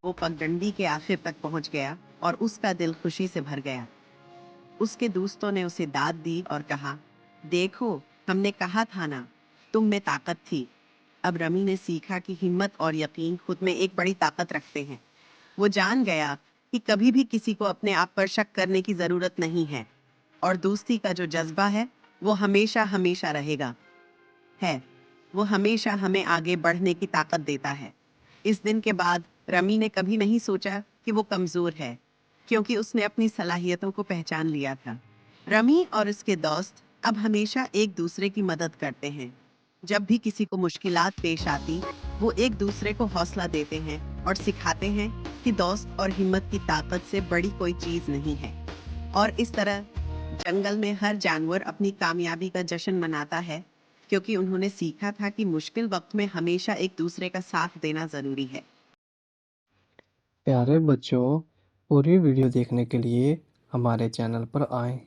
वो पगडंडी के आखिर तक पहुंच गया और उसका दिल खुशी से भर गया। उसके दोस्तों ने उसे दाद दी और कहा, देखो, हमने कहा था ना, तुम में ताकत थी। अब रमी ने सीखा कि हिम्मत और यकीन खुद में एक बड़ी ताकत रखते हैं। वो जान गया कि कभी भी किसी को अपने आप पर शक करने की जरूरत नहीं है और दोस्ती का जो जज्बा है वो हमेशा हमेशा रहेगा है वो हमेशा हमें आगे बढ़ने की ताकत देता है। इस दिन के बाद रमी ने कभी नहीं सोचा कि वो कमजोर है, क्योंकि उसने अपनी सलाहियतों को पहचान लिया था। रमी और उसके दोस्त अब हमेशा एक दूसरे की मदद करते हैं। जब भी किसी को मुश्किलात पेश आती, वो एक दूसरे को हौसला देते हैं और सिखाते हैं कि दोस्त और हिम्मत की ताकत से बड़ी कोई चीज नहीं है। और इस तरह जंगल में हर जानवर अपनी कामयाबी का जश्न मनाता है, क्योंकि उन्होंने सीखा था कि मुश्किल वक्त में हमेशा एक दूसरे का साथ देना जरूरी है। प्यारे बच्चों, पूरी वीडियो देखने के लिए हमारे चैनल पर आएं।